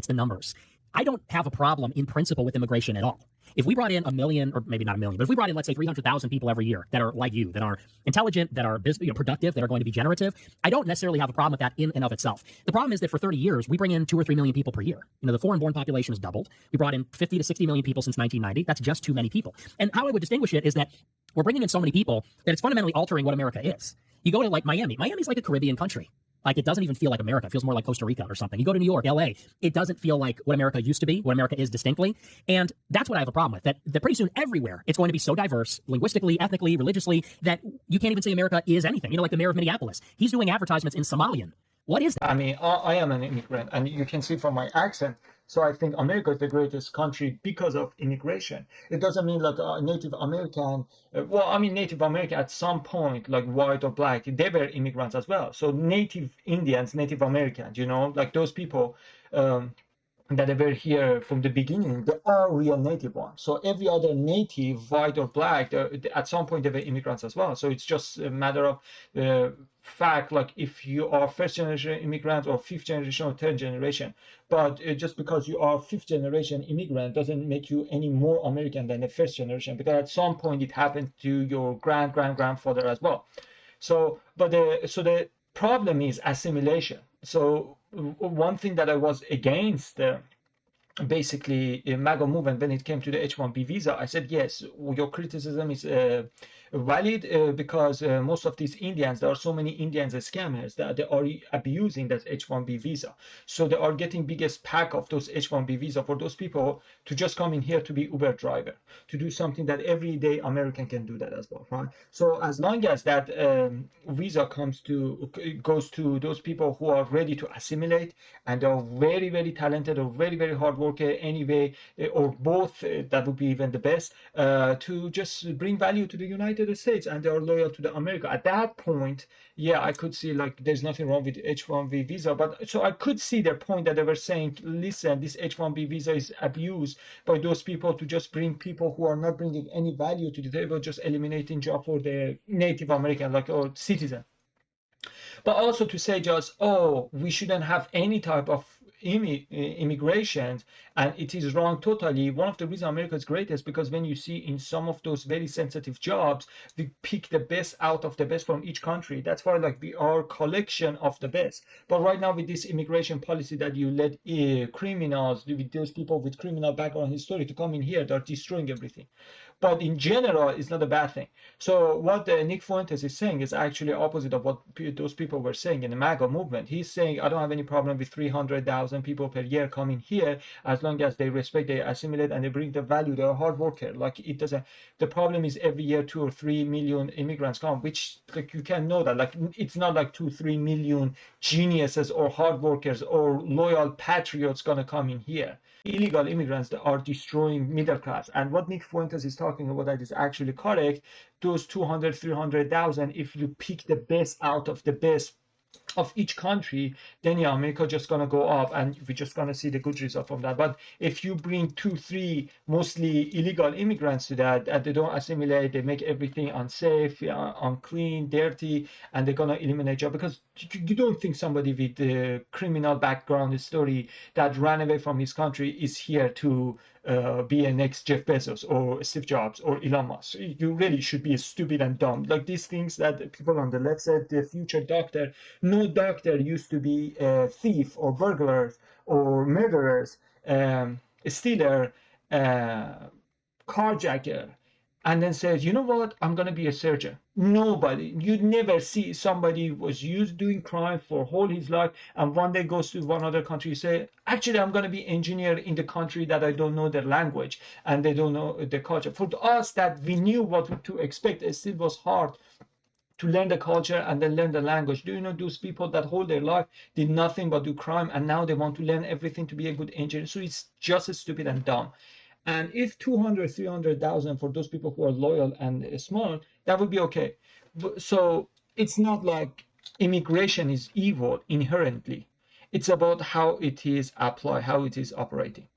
It's the numbers. I don't have a problem in principle with immigration at all. If we brought in 1 million, or maybe not 1 million, but if we brought in, let's say, 300,000 people every year that are like you, that are intelligent, that are productive, that are going to be generative, I don't necessarily have a problem with that in and of itself. The problem is that for 30 years, we bring in 2 or 3 million people per year. The foreign-born population has doubled. We brought in 50 to 60 million people since 1990. That's just too many people. And how I would distinguish it is that we're bringing in so many people that it's fundamentally altering what America is. You go to like Miami. Miami's like a Caribbean country. Like, it doesn't even feel like America. It feels more like Costa Rica or something. You go to New York, LA, it doesn't feel like what America used to be, what America is distinctly. And that's what I have a problem with, that pretty soon everywhere it's going to be so diverse, linguistically, ethnically, religiously, that you can't even say America is anything. Like the mayor of Minneapolis, he's doing advertisements in Somalian. What is that? I mean, I am an immigrant, and you can see from my accent. So I think America is the greatest country because of immigration. It doesn't mean like a Native American. Well, I mean, Native American at some point, like white or black, they were immigrants as well. So Native Indians, Native Americans, like those people that were here from the beginning, they are real native ones. So every other native, white or black, at some point they were immigrants as well. So it's just a matter of fact, like if you are first generation immigrant or fifth generation or third generation. But just because you are fifth generation immigrant doesn't make you any more American than the first generation, because at some point it happened to your grandfather as well. So the problem is assimilation. So one thing that I was against basically MAGA movement when it came to the H-1B visa, I said, yes, your criticism is valid because most of these Indians, there are so many Indians as scammers that they are abusing that H-1B visa. So they are getting biggest pack of those H-1B visa for those people to just come in here to be Uber driver, to do something that everyday American can do that as well, right? So as long as that visa goes to those people who are ready to assimilate and are very, very talented or very, very hard worker anyway, or both, that would be even the best, to just bring value to the United States, and they are loyal to the America. At that point, yeah, I could see like there's nothing wrong with H-1B visa. But so I could see their point that they were saying, listen, this H-1B visa is abused by those people to just bring people who are not bringing any value to the table, just eliminating job for the Native American, like, or citizen. But also to say just, oh, we shouldn't have any type of immigration, and it is wrong totally. One of the reasons America is great is because when you see in some of those very sensitive jobs, we pick the best out of the best from each country. That's why like we are collection of the best. But right now with this immigration policy that you let criminals, with those people with criminal background history to come in here, they're destroying everything. But in general, it's not a bad thing. So what Nick Fuentes is saying is actually opposite of what those people were saying in the MAGA movement. He's saying, I don't have any problem with 300,000 people per year coming here, as long as they respect, they assimilate, and they bring the value. They're a hard worker. Like, it doesn't. The problem is every year 2 or 3 million immigrants come, which like you can know that. Like, it's not like 2, 3 million geniuses or hard workers or loyal patriots gonna come in here. Illegal immigrants that are destroying middle class. And what Nick Fuentes is talking about, that is actually correct. Those 200, 300,000, if you pick the best out of the best of each country, then yeah, America just gonna go up, and we're just gonna see the good result from that. But if you bring 2, 3 mostly illegal immigrants to that, and they don't assimilate, they make everything unsafe, unclean, dirty, and they're gonna eliminate job, because you don't think somebody with the criminal background story that ran away from his country is here to be a next Jeff Bezos or Steve Jobs or Elon Musk. You really should be stupid and dumb. Like these things that people on the left said, the future doctor. No doctor used to be a thief or burglars or murderers, stealer, carjacker, and then says, you know what, I'm going to be a surgeon. Nobody, you'd never see somebody was used doing crime for whole his life, and one day goes to one other country, say, actually, I'm going to be engineer in the country that I don't know their language and they don't know the culture. For us that we knew what to expect, it still was hard to learn the culture and then learn the language. Do you know those people that whole their life did nothing but do crime, and now they want to learn everything to be a good engineer? So it's just as stupid and dumb. And if 200, 300,000 for those people who are loyal and smart, that would be okay. So it's not like immigration is evil inherently. It's about how it is applied, how it is operating.